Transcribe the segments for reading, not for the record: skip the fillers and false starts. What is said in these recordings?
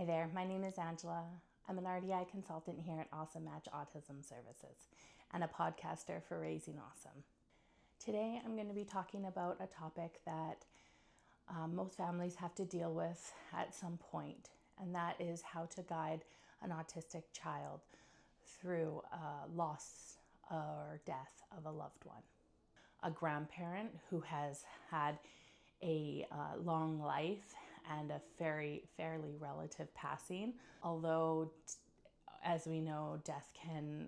Hi there, my name is Angela. I'm an RDI Consultant here at Ausome Match Autism Services and a podcaster for Raising Awesome. Today I'm going to be talking about a topic that most families have to deal with at some point, and that is how to guide an autistic child through loss or death of a loved one. A grandparent who has had a long life and a fairly relative passing. Although, as we know, death can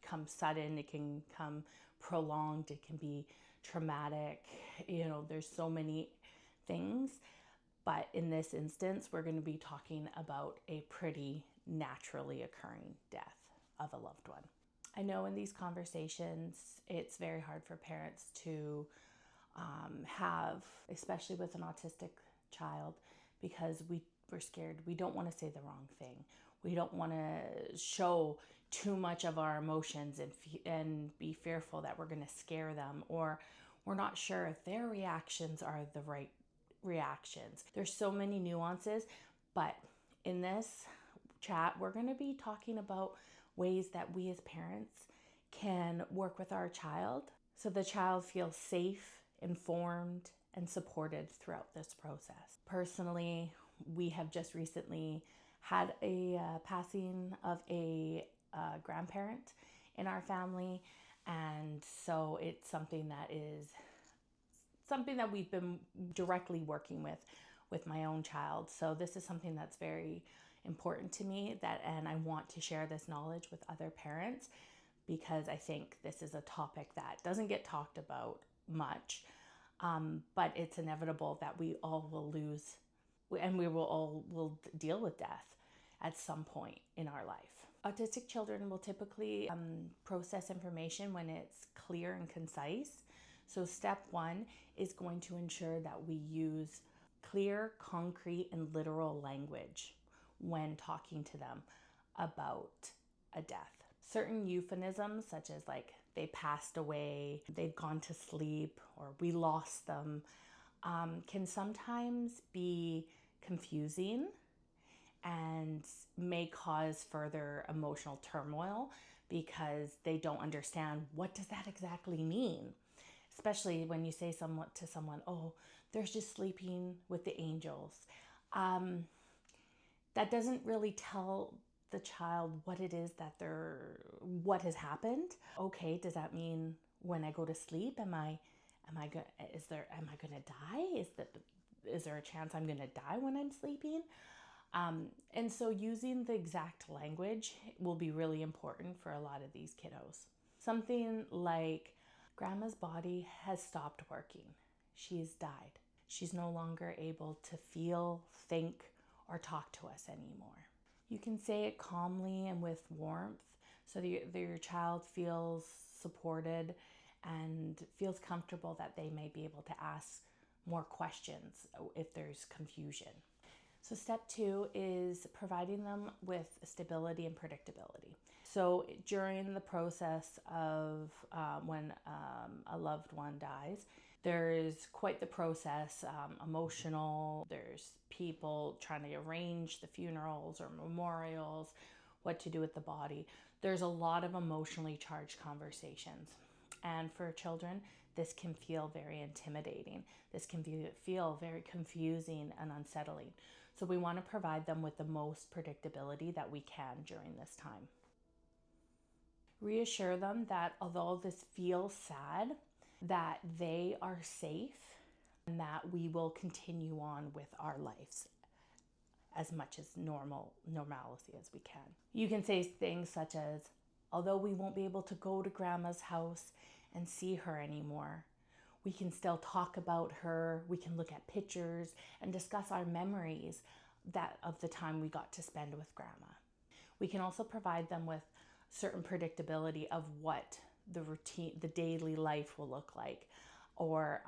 come sudden, it can come prolonged, it can be traumatic. There's so many things. But in this instance, we're going to be talking about a pretty naturally occurring death of a loved one. I know in these conversations, it's very hard for parents to have, especially with an autistic child, because we're scared. We don't want to say the wrong thing. We don't want to show too much of our emotions and be fearful that we're going to scare them, or we're not sure if their reactions are the right reactions. There's so many nuances, but in this chat, we're going to be talking about ways that we as parents can work with our child so the child feels safe, informed, and supported throughout this process. Personally, we have just recently had a passing of a grandparent in our family, and so it's something that we've been directly working with my own child. So this is something that's very important to me, and I want to share this knowledge with other parents, because I think this is a topic that doesn't get talked about much, but it's inevitable that we all will lose, and we will deal with death at some point in our life. Autistic children will typically process information when it's clear and concise. So step one is going to ensure that we use clear, concrete, and literal language when talking to them about a death. Certain euphemisms, such as like they passed away, they've gone to sleep, or we lost them, can sometimes be confusing and may cause further emotional turmoil because they don't understand, what does that exactly mean? Especially when you say to someone, oh, they're just sleeping with the angels. That doesn't really tell the child what it is what has happened. Okay, does that mean when I go to sleep, am I gonna die? Is there a chance I'm gonna die when I'm sleeping? And so using the exact language will be really important for a lot of these kiddos. Something like, Grandma's body has stopped working. She's died. She's no longer able to feel, think, or talk to us anymore. You can say it calmly and with warmth so that your child feels supported and feels comfortable that they may be able to ask more questions if there's confusion. So step two is providing them with stability and predictability. So during the process of when a loved one dies, there's quite the process, emotional. There's people trying to arrange the funerals or memorials, what to do with the body. There's a lot of emotionally charged conversations. And for children, this can feel very intimidating. This can feel very confusing and unsettling. So we want to provide them with the most predictability that we can during this time. Reassure them that although this feels sad, that they are safe and that we will continue on with our lives as much as normalcy as we can. You can say things such as, although we won't be able to go to Grandma's house and see her anymore, we can still talk about her. We can look at pictures and discuss our memories of the time we got to spend with Grandma. We can also provide them with certain predictability of what the routine, the daily life will look like, or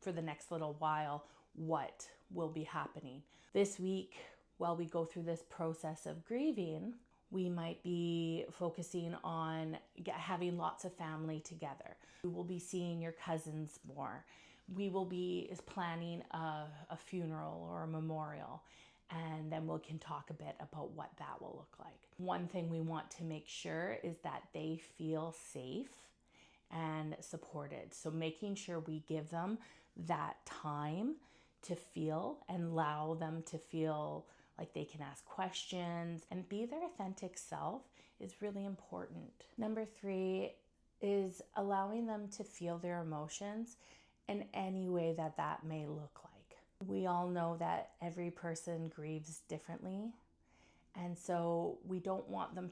for the next little while, what will be happening. This week, while we go through this process of grieving, we might be focusing on having lots of family together. We will be seeing your cousins more. We will be planning a funeral or a memorial. and then we can talk a bit about what that will look like. One thing we want to make sure is that they feel safe and supported. So making sure we give them that time to feel and allow them to feel like they can ask questions and be their authentic self is really important. Number 3 is allowing them to feel their emotions in any way that that may look like. We all know that every person grieves differently, and so we don't want them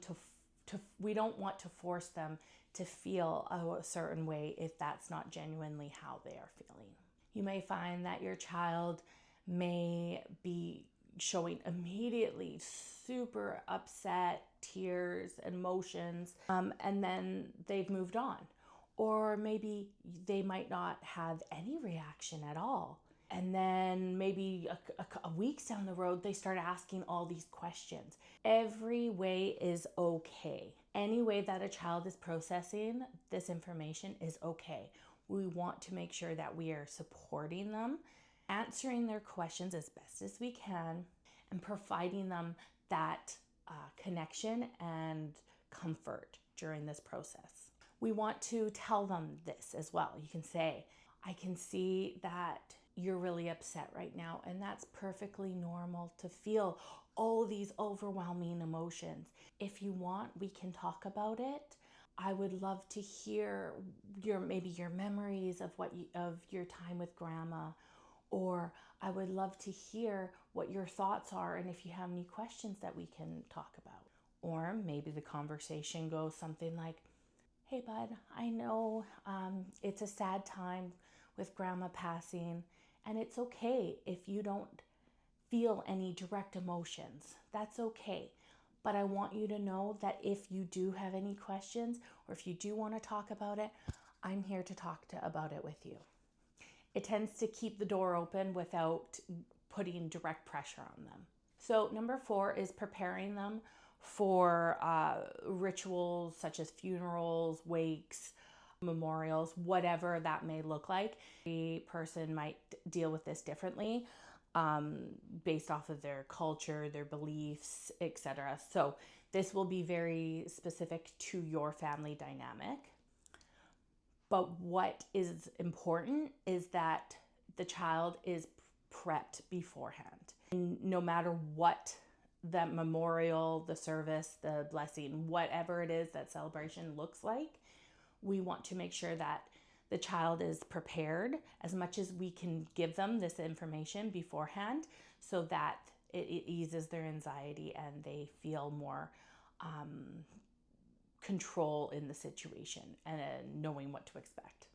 we don't want to force them to feel a certain way if that's not genuinely how they are feeling. You may find that your child may be showing immediately super upset, tears, emotions, and then they've moved on. Or maybe they might not have any reaction at all. And then maybe a weeks down the road, they start asking all these questions. Every way is okay. Any way that a child is processing this information is okay. We want to make sure that we are supporting them, answering their questions as best as we can, and providing them that connection and comfort during this process. We want to tell them this as well. You can say, I can see that you're really upset right now, and that's perfectly normal to feel all these overwhelming emotions. If you want, we can talk about it. I would love to hear your memories of of your time with grandma, or I would love to hear what your thoughts are and if you have any questions that we can talk about. Or maybe the conversation goes something like, hey bud, I know it's a sad time with grandma passing, and it's okay if you don't feel any direct emotions. That's okay. But I want you to know that if you do have any questions or if you do want to talk about it, I'm here to talk about it with you. It tends to keep the door open without putting direct pressure on them. So number 4 is preparing them for rituals such as funerals, wakes, memorials, whatever that may look like. Every person might deal with this differently based off of their culture, their beliefs, etc. So this will be very specific to your family dynamic. But what is important is that the child is prepped beforehand. And no matter what that memorial, the service, the blessing, whatever it is that celebration looks like, we want to make sure that the child is prepared as much as we can give them this information beforehand so that it eases their anxiety and they feel more control in the situation and knowing what to expect.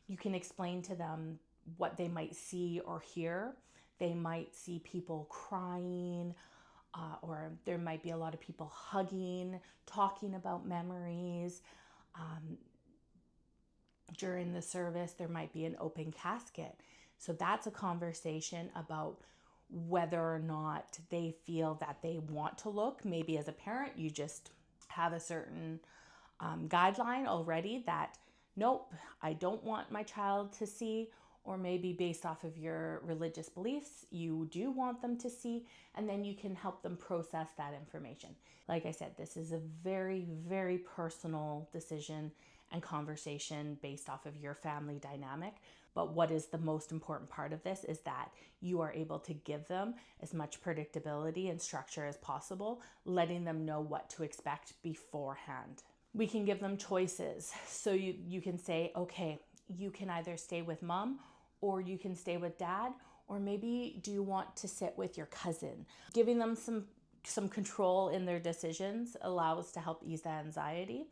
You can explain to them what they might see or hear. They might see people crying, or there might be a lot of people hugging, talking about memories. During the service, there might be an open casket. So that's a conversation about whether or not they feel that they want to look. Maybe as a parent, you just have a certain guideline already that, nope, I don't want my child to see, or maybe based off of your religious beliefs, you do want them to see, and then you can help them process that information. Like I said, this is a very, very personal decision and conversation based off of your family dynamic. But what is the most important part of this is that you are able to give them as much predictability and structure as possible, letting them know what to expect beforehand. We can give them choices. So you can say, okay, you can either stay with mom or you can stay with dad, or maybe do you want to sit with your cousin? Giving them some control in their decisions allows to help ease that anxiety.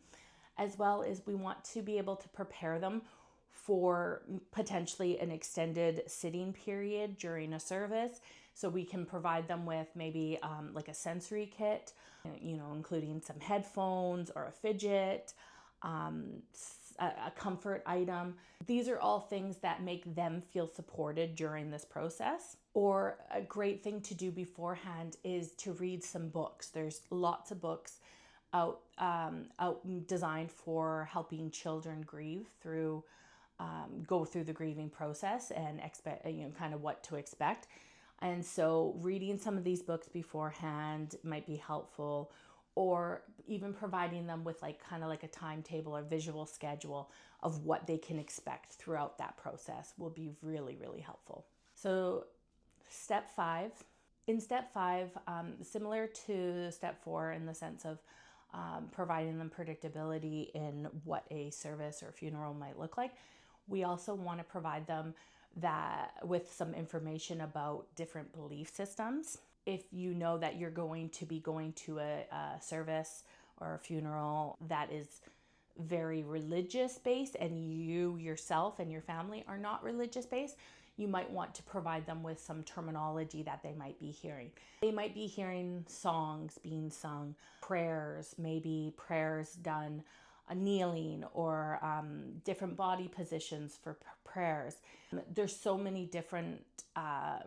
As well as we want to be able to prepare them for potentially an extended sitting period during a service. So we can provide them with maybe like a sensory kit, including some headphones or a fidget, a comfort item. These are all things that make them feel supported during this process. Or a great thing to do beforehand is to read some books. There's lots of books out designed for helping children grieve go through the grieving process and expect kind of what to expect. And so reading some of these books beforehand might be helpful, or even providing them with kind of like a timetable or visual schedule of what they can expect throughout that process will be really, really helpful. So step 5. In step 5, similar to step 4 in the sense of providing them predictability in what a service or funeral might look like, we also want to provide them that with some information about different belief systems. If you know that you're going to be going to a service or a funeral that is very religious based, and you yourself and your family are not religious based, you might want to provide them with some terminology that they might be hearing. They might be hearing songs being sung, prayers, maybe prayers done kneeling, or different body positions for prayers. There's so many different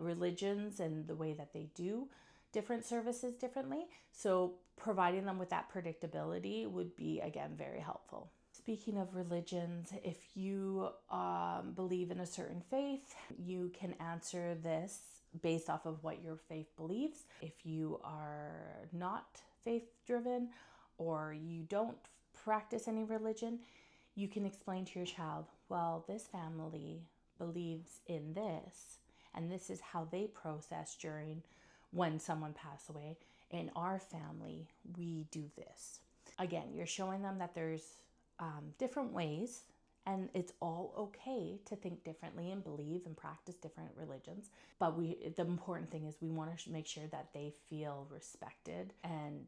religions and the way that they do different services differently. So providing them with that predictability would be, again, very helpful. Speaking of religions, if you believe in a certain faith, you can answer this based off of what your faith believes. If you are not faith-driven or you don't practice any religion, you can explain to your child, well, this family believes in this, and this is how they process during when someone passed away. In our family, we do this. Again, you're showing them that there's different ways, and it's all okay to think differently and believe and practice different religions. But the important thing is we want to make sure that they feel respected, and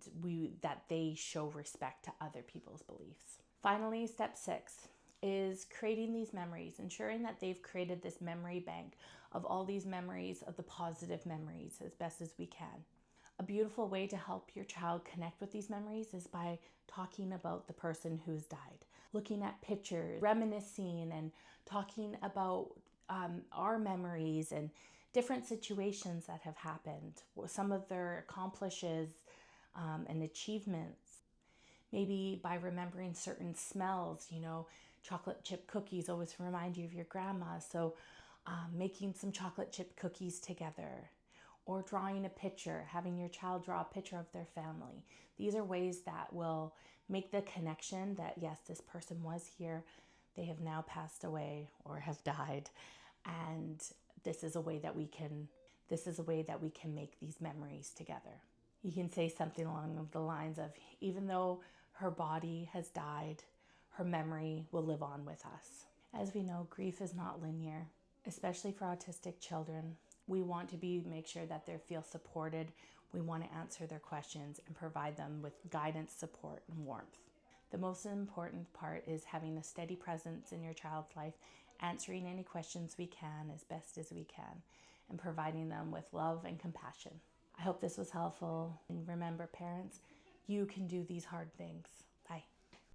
that they show respect to other people's beliefs. Finally, step 6 is creating these memories, ensuring that they've created this memory bank of all these memories, of the positive memories, as best as we can. A beautiful way to help your child connect with these memories is by talking about the person who's died, looking at pictures, reminiscing, and talking about our memories and different situations that have happened, some of their accomplishes and achievements. Maybe by remembering certain smells, chocolate chip cookies always remind you of your grandma. So making some chocolate chip cookies together, or drawing a picture, having your child draw a picture of their family. These are ways that will make the connection that, yes, this person was here, they have now passed away or have died, and this is a way that we can make these memories together. You can say something along the lines of, even though her body has died, her memory will live on with us. As we know, grief is not linear, especially for autistic children. We want to make sure that they feel supported. We want to answer their questions and provide them with guidance, support, and warmth. The most important part is having a steady presence in your child's life, answering any questions we can as best as we can, and providing them with love and compassion. I hope this was helpful. And remember, parents, you can do these hard things.